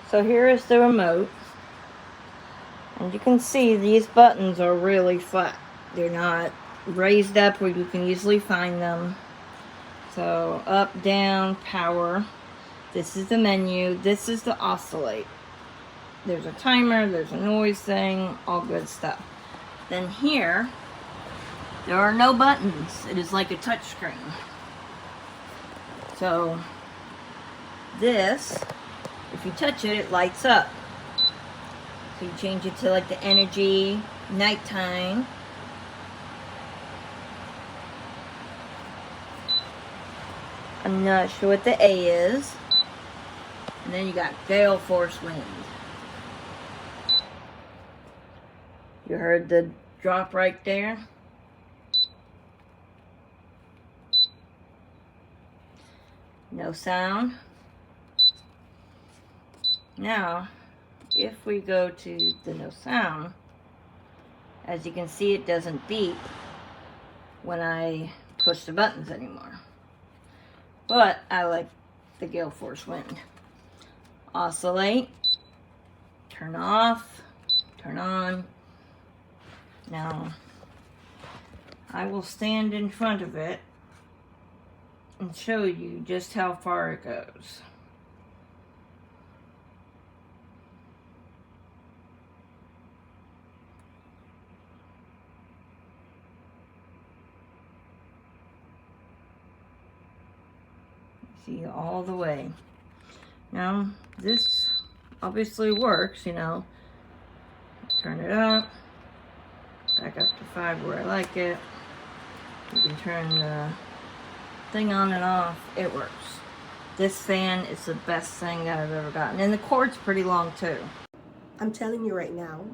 So here is the remote. And you can see these buttons are really flat. They're not raised up where you can easily find them. So up, down, power. This is the menu. This is the oscillate. There's a timer, there's a noise thing, all good stuff. Then here, there are no buttons. It is like a touch screen. So this, if you touch it, it lights up. So you change it to like the energy, nighttime. I'm not sure what the A is. And then you got gale force wind. You heard the drop right there? No sound. Now, if we go to the no sound, as you can see, it doesn't beep when I push the buttons anymore. But I like the gale force wind. Oscillate, turn off, turn on. Now, I will stand in front of it and show you just how far it goes. See, all the way. Now, this obviously works, you know. Turn it up, back up to 5 where I like it. You can turn the thing on and off. It works. This fan is the best thing that I've ever gotten. And the cord's pretty long too. I'm telling you right now,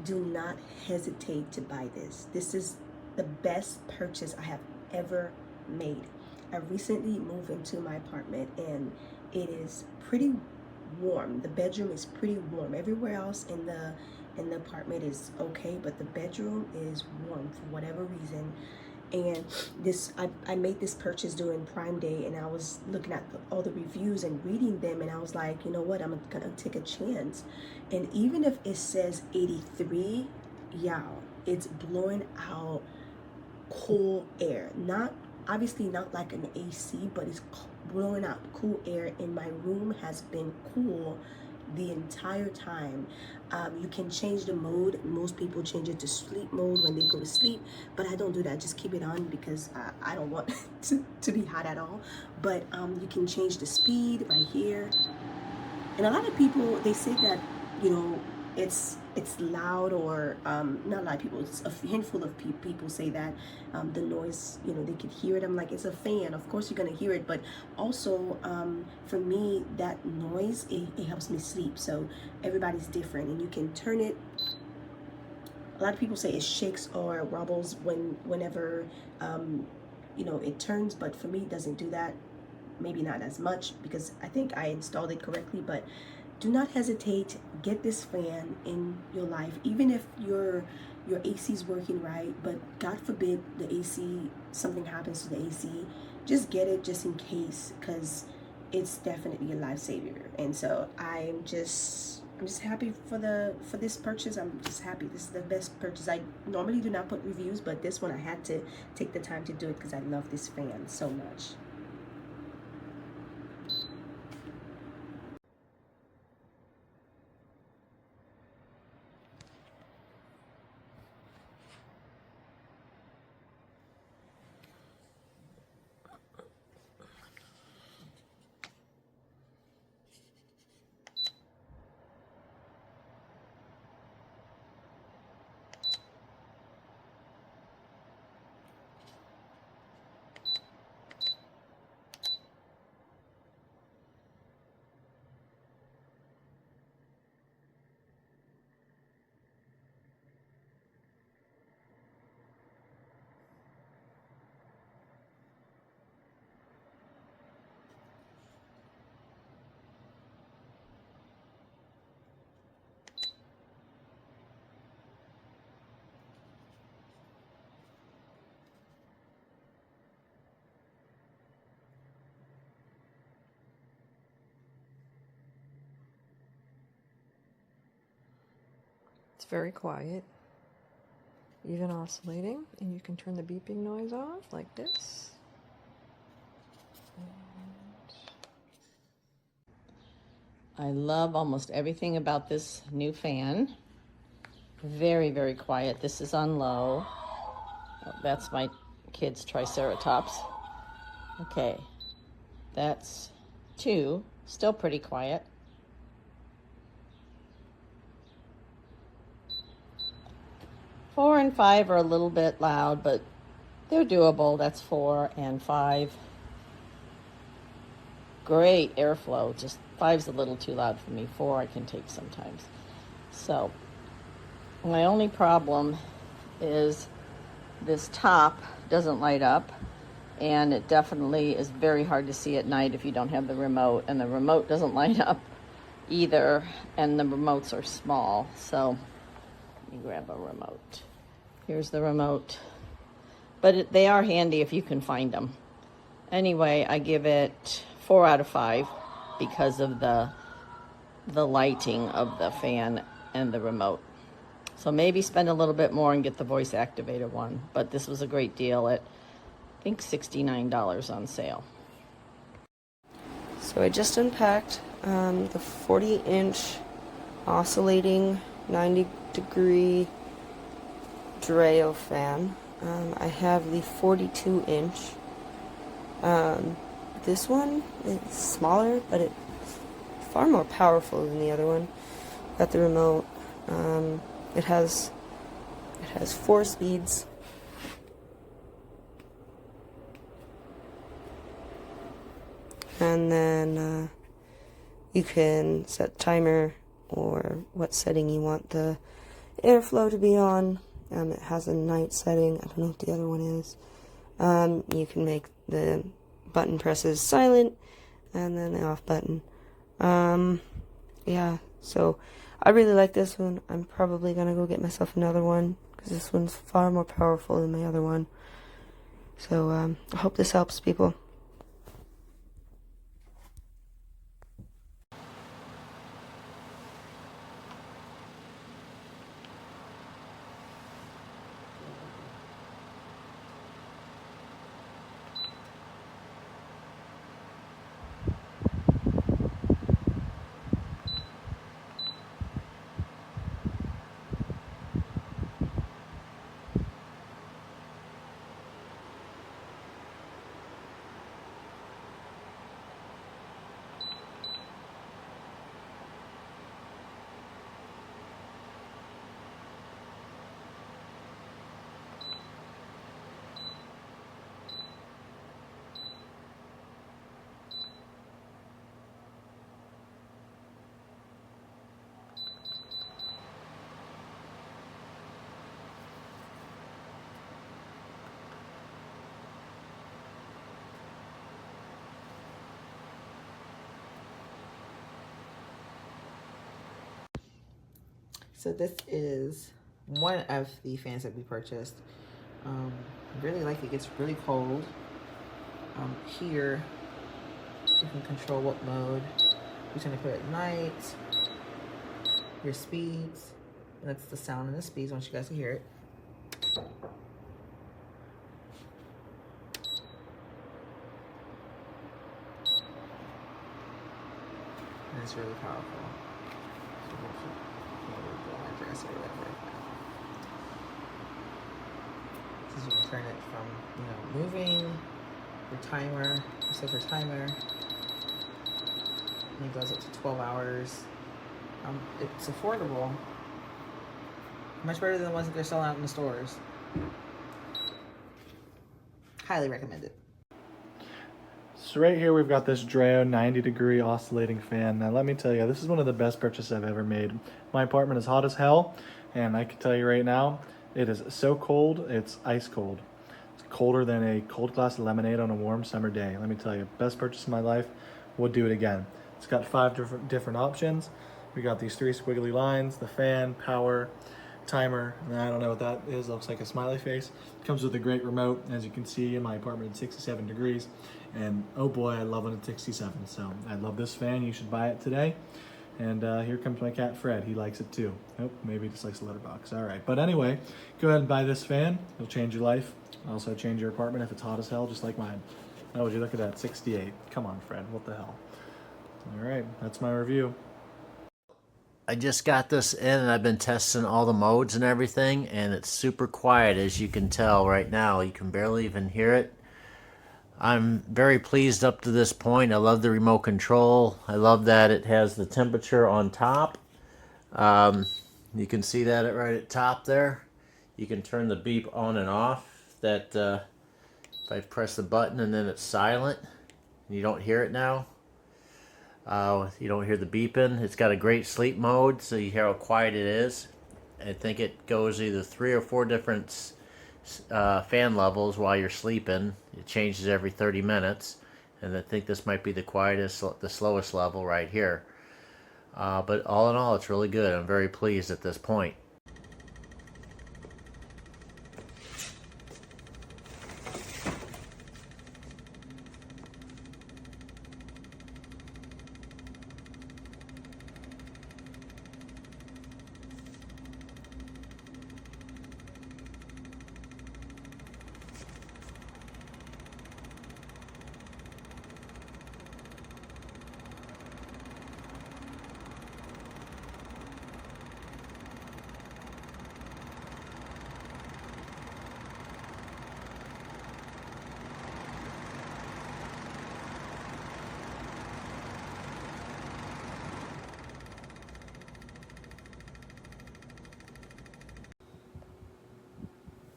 do not hesitate to buy this. This is the best purchase I have ever made. I recently moved into my apartment and it is pretty warm. The bedroom is pretty warm. Everywhere else in the apartment is okay, but the bedroom is warm for whatever reason. And this, I made this purchase during Prime Day, and I was looking at all the reviews and reading them, and I was like, you know what, I'm gonna take a chance. And even if it says 83, y'all, it's blowing out cool air. Not obviously not like an AC, but it's blowing out cool air, and my room has been cool the entire time. You can change the mode. Most people change it to sleep mode when they go to sleep, but I don't do that. Just keep it on because I don't want to be hot at all. But you can change the speed right here. And a lot of people, they say that, you know, it's loud, or not a lot of people, it's a handful of people say that the noise, you know, they could hear it. I'm like, it's a fan, of course you're gonna hear it, but also for me, that noise, it helps me sleep. So everybody's different, and you can turn it. A lot of people say it shakes or wobbles whenever you know, it turns, but for me it doesn't do that. Maybe not as much because I think I installed it correctly, but do not hesitate. Get this fan in your life, even if your AC is working right, but God forbid the AC, something happens to the AC, just get it just in case, because it's definitely a lifesaver. And so I'm just happy for this purchase. I'm just happy. This is the best purchase. I normally do not put reviews, but this one I had to take the time to do it because I love this fan so much. It's very quiet, even oscillating, and you can turn the beeping noise off like this. I love almost everything about this new fan. Very, very quiet. This is on low. Oh, that's my kid's Triceratops. Okay, that's 2. Still pretty quiet. 4 and 5 are a little bit loud, but they're doable. That's 4 and 5. Great airflow. Just 5's a little too loud for me. 4 I can take sometimes. So my only problem is this top doesn't light up, and it definitely is very hard to see at night if you don't have the remote, and the remote doesn't light up either, and the remotes are small. So let me grab a remote. Here's the remote, but they are handy if you can find them. Anyway, I give it 4 out of 5 because of the lighting of the fan and the remote. So maybe spend a little bit more and get the voice activated one, but this was a great deal at, I think, $69 on sale. So I just unpacked the 40-inch oscillating 90-degree Dreo fan. I have the 42-inch. This one is smaller, but it's far more powerful than the other one. Got the remote. It has 4 speeds. And then you can set timer or what setting you want the airflow to be on. It has a night setting. I don't know what the other one is. You can make the button presses silent and then the off button. Yeah, so I really like this one. I'm probably gonna go get myself another one because this one's far more powerful than my other one. So I hope this helps people. So this is one of the fans that we purchased. I really like it. It gets really cold. Here you can control what mode you're trying to put at night, your speeds, and that's the sound and the speeds. I want you guys to hear it. And it's really powerful. So or whatever. So you can turn it from, moving, your timer, you set your timer, and it goes up to 12 hours. It's affordable. Much better than the ones that they're selling out in the stores. Highly recommend it. So right here we've got this Dreo 90-degree oscillating fan. Now let me tell you, this is one of the best purchases I've ever made. My apartment is hot as hell, and I can tell you right now, it is so cold, it's ice cold. It's colder than a cold glass of lemonade on a warm summer day. Let me tell you, best purchase of my life, would do it again. It's got 5 different options. We got these 3 squiggly lines, the fan, power, timer, and I don't know what that is. It looks like a smiley face. It comes with a great remote. As you can see, in my apartment it's 67 degrees, and oh boy, I love it at 67. So I love this fan. You should buy it today. And here comes my cat Fred. He likes it too. Nope, maybe he just likes the litter box. All right, but anyway, go ahead and buy this fan. It'll change your life. Also change your apartment if it's hot as hell, just like mine. Oh, would you look at that, 68. Come on, Fred, what the hell? All right, that's my review. I just got this in and I've been testing all the modes and everything, and it's super quiet, as you can tell right now. You can barely even hear it. I'm very pleased up to this point. I love the remote control. I love that it has the temperature on top. You can see that right at top there. You can turn the beep on and off. That if I press the button and then it's silent, you don't hear it now. You don't hear the beeping. It's got a great sleep mode, so you hear how quiet it is. I think it goes either 3 or 4 different fan levels while you're sleeping. It changes every 30 minutes, and I think this might be the quietest, the slowest level right here. But all in all, it's really good. I'm very pleased at this point.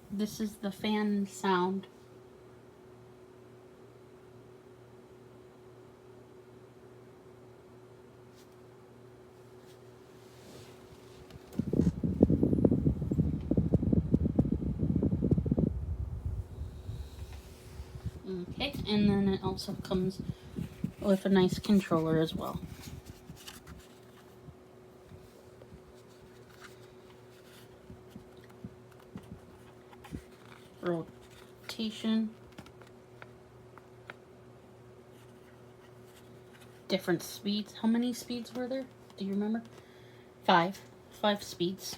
This is the fan sound. Okay, and then it also comes with a nice controller as well. Rotation. Different speeds. How many speeds were there? Do you remember? 5. 5 speeds.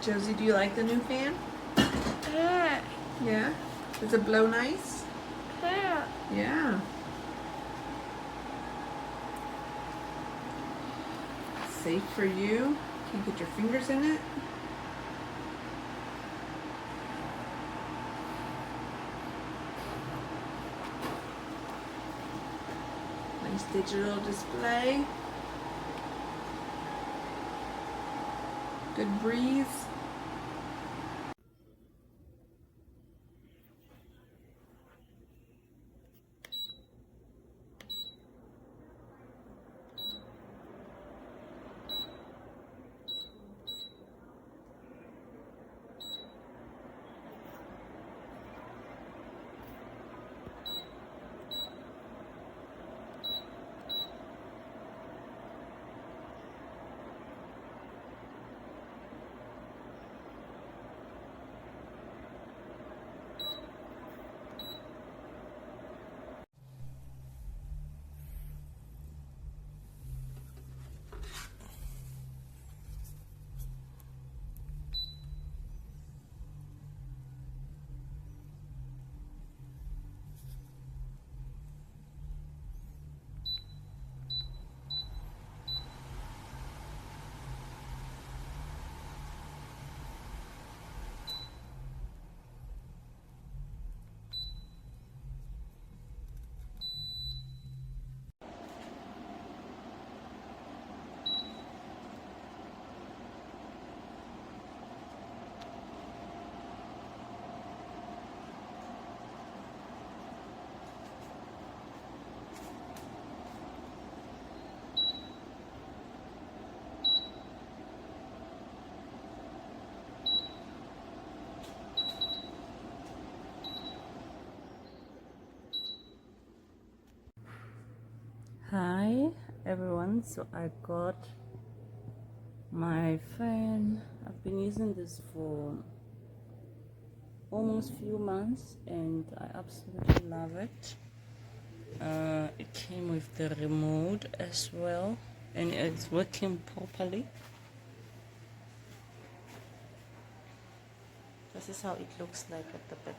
Josie, do you like the new fan? Yeah. Yeah? Does it blow nice? Yeah. Yeah. Safe for you. Can't get your fingers in it. Nice digital display. Good breeze. Hi everyone, so I got my fan. I've been using this for almost few months and I absolutely love it. It came with the remote as well and it's working properly. This is how it looks like at the back.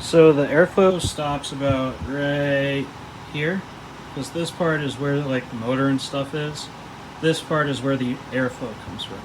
So the airflow stops about right here, because this part is where like the motor and stuff is. This part is where the airflow comes from.